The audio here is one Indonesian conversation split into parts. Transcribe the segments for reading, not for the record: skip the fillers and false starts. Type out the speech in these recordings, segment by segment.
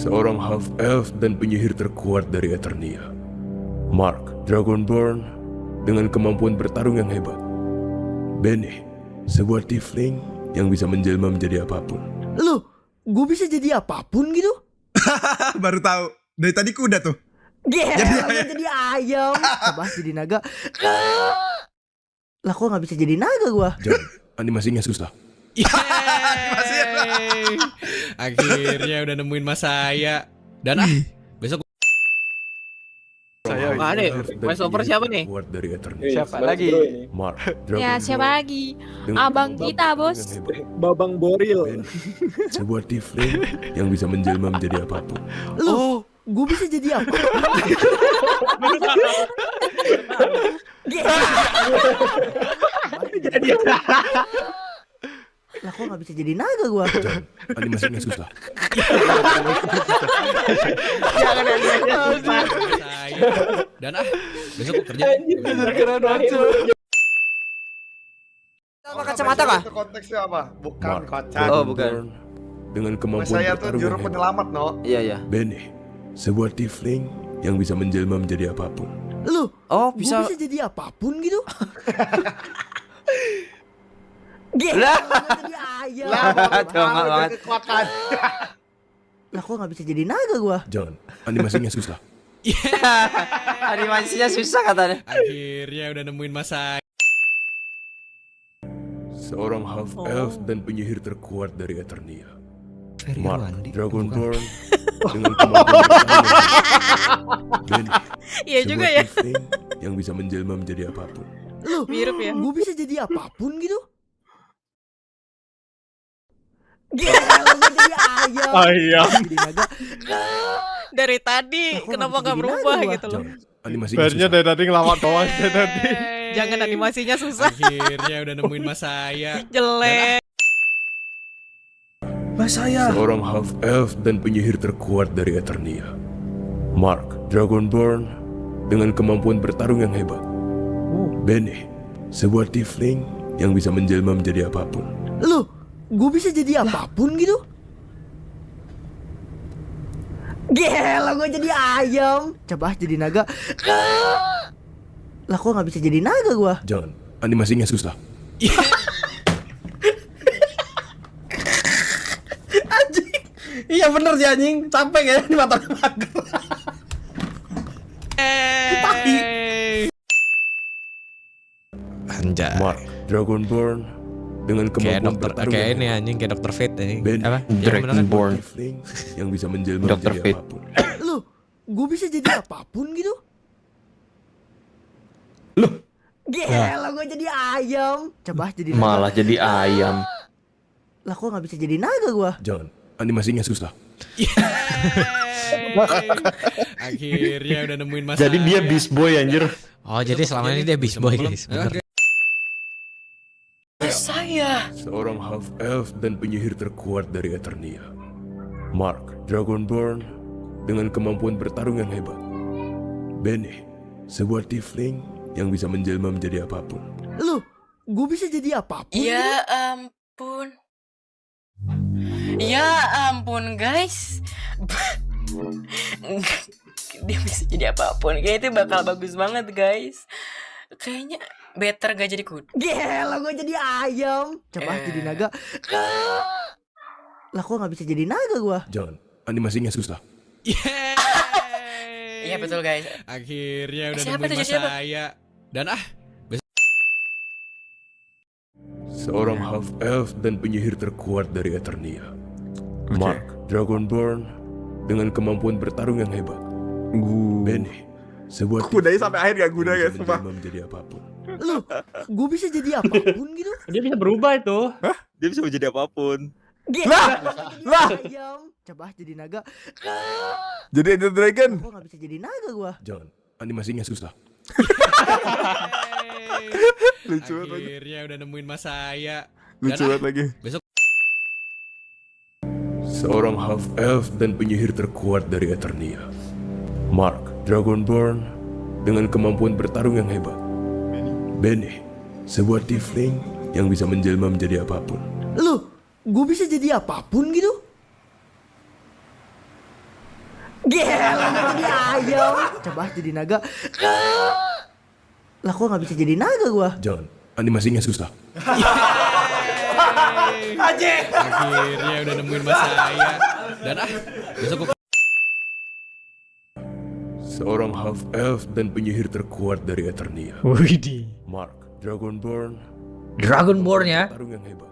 seorang half-elf dan penyihir terkuat dari Eternia. Mark, Dragonborn, dengan kemampuan bertarung yang hebat. Bene, sebuah tiefling yang bisa menjelma menjadi apapun. Loh, gue bisa jadi apapun gitu? Baru tahu. Dari tadi kuda tuh. Jadi ayam. Coba jadi naga. Lah kok gak bisa jadi naga gua? Jangan, animasinya susah. Yeay. Akhirnya udah nemuin mas saya. Dan besok Saya nih, voice over siapa nih? Kuat dari Eternia. siapa lagi? Mark, Ya Dragonborn, siapa lagi? dengan Abang kemampuan kita, bertarung Bos. yang hebat. Babang Boril. Ben, sebuah tiefling yang bisa menjelma menjadi apapun. Loh, gue bisa jadi apa? Jadi Lah kok gak bisa jadi naga gua? Jangan, animasinya susah. jangan saya. Dan besok kerja. Keren banget. Sama kacamata kah? Itu konteksnya apa? Bukan Mark, kocak. Oh, bukan. Dragonborn, dengan kemampuan Saya tuh bertarung juru yang hebat. penyelamat, no. Iya iya. Bene, sebuah tiefling yang bisa menjelma menjadi apapun. Loh, Oh gue bisa. bisa jadi apapun gitu? Lah. Jadi ayam. Congak banget. Kekuatan. Lah kok gak bisa jadi naga gua? Jangan, animasinya susah. Animasinya susah katanya. Akhirnya udah nemuin mas saya. Seorang half-elf dan penyihir terkuat dari Eternia. Mark, Dragonborn, dengan kemampuan bertarung yang hebat. Bene, Iya sebuah juga ya. tiefling yang bisa menjelma menjadi apapun. Loh, Mirip ya. gue bisa jadi apapun gitu? Gila, gue jadi ayam. Ayam. Jadi naga. Dari tadi Lah, kok kenapa nggak bisa gak jadi berubah naga, gitu loh. Jangan, animasinya Barunya susah. dari tadi ngelawak doang dari tadi. Jangan animasinya susah. Akhirnya udah nemuin mas saya. Jelek. Mas saya. Seorang half-elf dan penyihir terkuat dari Eternia. Mark, Dragonborn, dengan kemampuan bertarung yang hebat. Bene, sebuah tiefling yang bisa menjelma menjadi apapun. Loh, gue bisa jadi apapun gitu? Gila, gue jadi ayam. Coba jadi naga. Lah kok gak bisa jadi naga gua? Jangan, animasinya susah. Iya bener sih anjing. Capek ya di mata pagar. Anjay. Mark, Dragonborn, dengan Kayak kemampuan dokter, bertarung kayak yang ini hebat. anjing, kayak dokter Fate anjing. Ben, Apa? Ya, bener kan? Sebuah tiefling yang bisa menjelma Dr. menjadi Fate. apapun. Loh, gue bisa jadi apapun gitu? Loh. Gila, gue jadi ayam. Coba jadi naga. Malah jadi ayam. Lah kok gak bisa jadi naga gua? Jangan, animasinya susah. Akhirnya udah nemuin mas Jadi dia saya. beast boy anjir. Oh jadi selama ini dia beast boy guys. Bener. Seorang half-elf dan penyihir terkuat dari Eternia. Mark, Dragonborn, dengan kemampuan bertarung yang hebat. Bene, sebuah tiefling yang bisa menjelma menjadi apapun. Loh, gue bisa jadi apapun gitu? Ya ampun. Ya ampun guys. Dia bisa jadi apapun. Kayaknya itu bakal bagus banget guys. Kayaknya better gak jadi kuda. Gila, gue jadi ayam. Coba jadi naga. Lah kok gak bisa jadi naga gua? Jangan, animasinya susah. Iya betul guys. Akhirnya udah Siapa nemuin tuh, mas siapa? saya. Dan Seorang half-elf dan penyihir terkuat dari Eternia. Mark, Dragonborn, dengan kemampuan bertarung yang hebat. Bene, sebuah Kudanya sampai akhir gak guna yang ya, bisa sumpah. menjelma menjadi apapun. Loh, gue bisa jadi apapun gitu? Dia bisa berubah itu. Dia bisa menjadi apapun. Gila, lah, ayam. Coba jadi naga. Jadi Ender Dragon. Kok gak bisa jadi naga gua? Jangan, animasinya susah. Lucu banget lagi. akhirnya udah nemuin mas saya. Lucu Dan banget lagi. Seorang half-elf dan penyihir terkuat dari Eternia. Mark, Dragonborn, dengan kemampuan bertarung yang hebat. Bene, sebuah tiefling yang bisa menjelma menjadi apapun. Loh, gue bisa jadi apapun gitu? Gila, gue jadi ayam. Coba jadi naga. Lah kok nggak bisa jadi naga gua? Jangan, animasinya susah. Akhirnya udah nemuin mas saya. Dan besok gua Seorang half elf dan penyihir terkuat dari Eternia, Widih. Mark Dragonborn, Dragonborn ya. tarung yang hebat.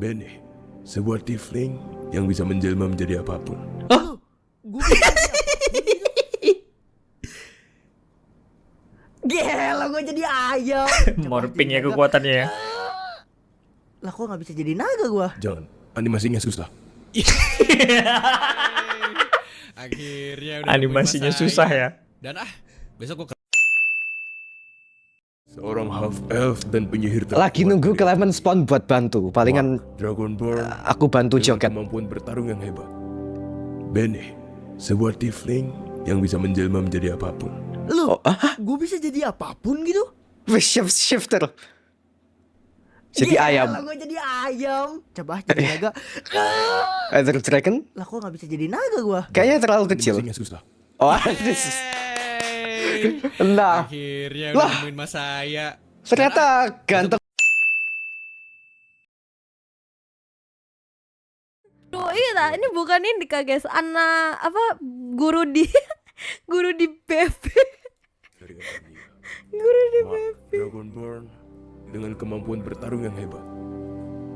Benny, sebuah tiefling yang bisa menjelma menjadi apapun. Gua Gila, gue jadi ayam. Morphing ya kekuatannya ya. Lah kok nggak bisa jadi naga gua? Jangan, animasinya susah. akhirnya udah Animasinya nemuin mas susah saya. ya. Dan besok gua Seorang half elf dan penyihir terkuat Lagi nunggu dari Clement spawn buat bantu. Palingan Mark Dragonborn, aku bantu dengan joget. kemampuan bertarung yang hebat. Benny, sebuah tiefling yang bisa menjelma menjadi apapun. Lu, gue bisa jadi apapun gitu? Shifter. Jadi ayam. Gue jadi ayam. Coba jadi naga. Ether Dragon? Lah kok nggak bisa jadi naga gua? Kayaknya terlalu kecil. Animasinya susah. Oh, nah, akhirnya udah Lah. nemuin mas saya. ternyata ganteng. Duh, iya dah, ini bukan ini Kak guys, anak apa guru di guru di BP. Dari Eternia, Guru di Mark Dragonborn dengan kemampuan bertarung yang hebat.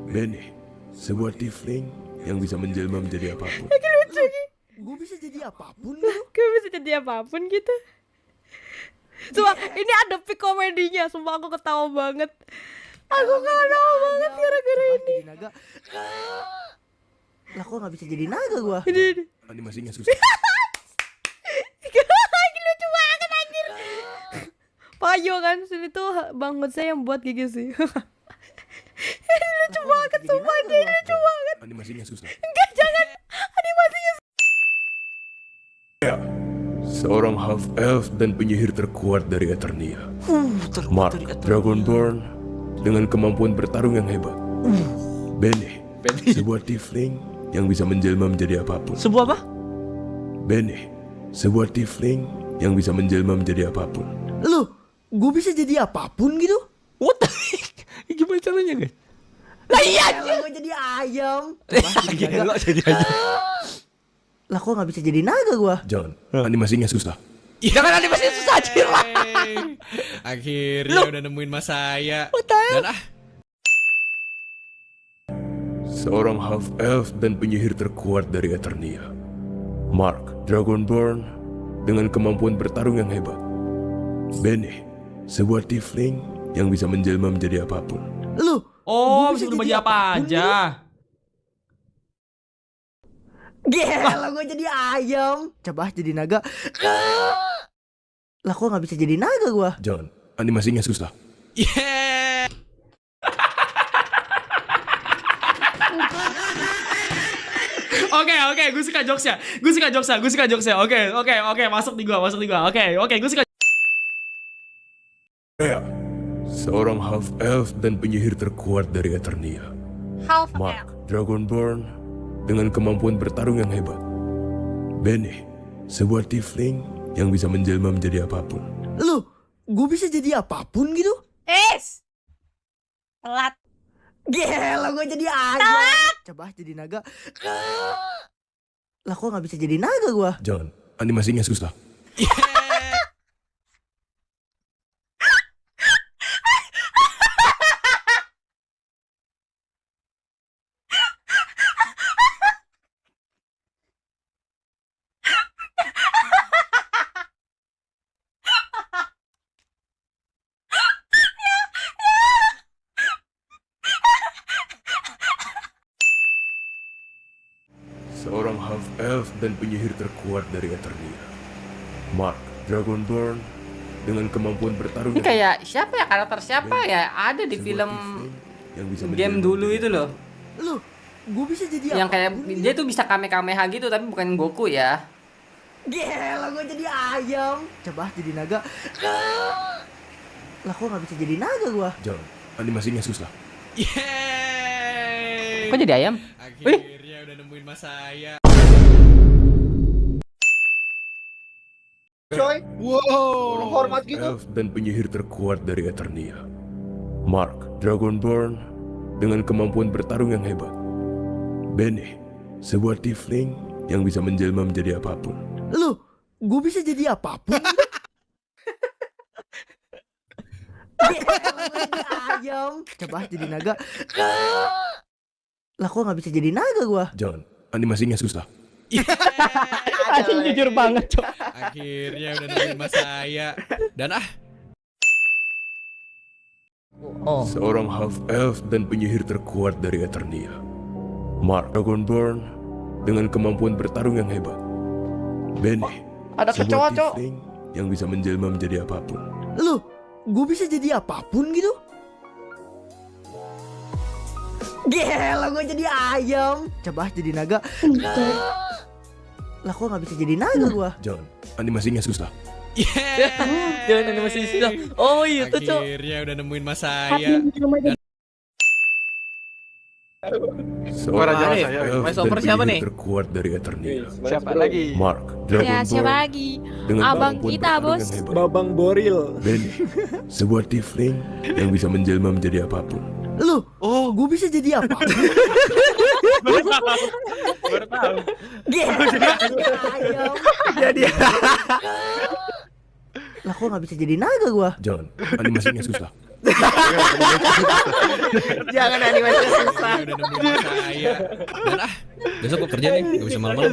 Benny, sebuah tiefling yang bisa menjelma menjadi apapun. Gue bisa jadi apapun gitu? Gue bisa jadi apapun gitu. Sumpah, ini ada peak komedinya, sumpah aku ketawa banget. Aku ketawa banget gara-gara Coba ini. jadi naga. Lah kok nggak bisa jadi naga gua? Ini. Animasinya susah. Lagi lucu banget anjir. Payo kan, sini tuh bangun saya yang buat gigi sih. Ini lucu banget, sumpah ini lucu banget. Animasinya susah. Enggak, jangan. Animasinya Ya, seorang half elf dan penyihir terkuat dari Eternia, Mark Dragonborn dengan kemampuan bertarung yang hebat. Benny, sebuah tiefling yang bisa menjelma menjadi apapun. Sebuah apa? Benny, sebuah tiefling yang bisa menjelma menjadi apapun. Lu, gue bisa jadi apapun gitu? What the heck? Gimana caranya guys? Lah iya, gue jadi ayam. Coba jadi naga. Jadi aja. Lah kok nggak bisa jadi naga gua? Jangan, animasinya susah. Jangan animasinya susah aja. Akhirnya udah nemuin mas saya. Dan Seorang half elf dan penyihir terkuat dari Eternia, Mark Dragonborn dengan kemampuan bertarung yang hebat. Benny, sebuah tiefling yang bisa menjelma menjadi apapun. Lu, Oh, Gua bisa bisa berubah jadi jadi apa apapun aja. gila gue jadi ayam. Coba jadi naga. Lah kok nggak bisa jadi naga gua? Jangan, animasinya susah. yeah. Oke, gue suka jokesnya. Oke, masuk di gua. Oke, gue suka. Ya, seorang half elf dan penyihir terkuat dari Eternia, half Mark Dragonborn dengan kemampuan bertarung yang hebat. Benny, sebuah tiefling yang bisa menjelma menjadi apapun. Lu, gue bisa jadi apapun gitu? Telat. Gila gue jadi ayam. Coba jadi naga. Lah kok nggak bisa jadi naga gua? Jangan, animasinya susah. Seorang half elf dan penyihir terkuat dari Eternia, Mark Dragonborn dengan kemampuan bertarung Ini yang kayak siapa ya, karakter siapa ya ada di sebuah film tiefling yang bisa game menjelma dulu menjadi itu loh. Lu, gue bisa jadi Yang kayak apapun gitu? dia tuh bisa kamehameha gitu tapi bukan Goku ya. Gila gue jadi ayam. Coba jadi naga. Lah kok nggak bisa jadi naga gua? Jangan, animasinya susah. Yeay. Kok jadi ayam? Akhirnya udah nemuin mas saya. coy. Wow. Hormat gitu. Elf dan penyihir terkuat dari Eternia. Mark, Dragonborn, dengan kemampuan bertarung yang hebat. Bene, sebuah tiefling yang bisa menjelma menjadi apapun. Lu, gue bisa jadi apapun. Ayam, coba jadi naga. Lah kok nggak bisa jadi naga gua? Jangan, animasinya susah. Anjing jujur banget, Cok. Akhirnya udah nemuin mas saya. Dan Seorang half elf dan penyihir terkuat dari Eternia. Mark, Dragonborn, dengan kemampuan bertarung yang hebat. Bene, Ada kecoa, sebuah Cok. tiefling yang bisa menjelma menjadi apapun. Lu, gue bisa jadi apapun gitu? Gila, gue jadi ayam. Coba jadi naga. Lah kok nggak bisa jadi naga gua? Jangan, animasinya susah. Jangan animasi sudah. Oh iya tuh, Cok. akhirnya udah nemuin mas saya. Seorang Mana nih? half elf Main dan soper siapa penyihir nih? terkuat dari Eternia. Siapa lagi? Mark, Ya siapa Dragonborn, lagi? dengan Abang kemampuan kita, bertarung Bos. yang hebat. Babang Boril. Bene, sebuah tiefling yang bisa menjelma menjadi apapun. Lu, gue bisa jadi apapun. Baru tahu. Gila, ayam. Jadi Lah kok nggak bisa jadi naga gua? Jangan, animasinya susah. Jangan animasi susah. Akhirnya udah nemuin mas saya. Dan besok gue kerja nih, gak bisa malam-malam.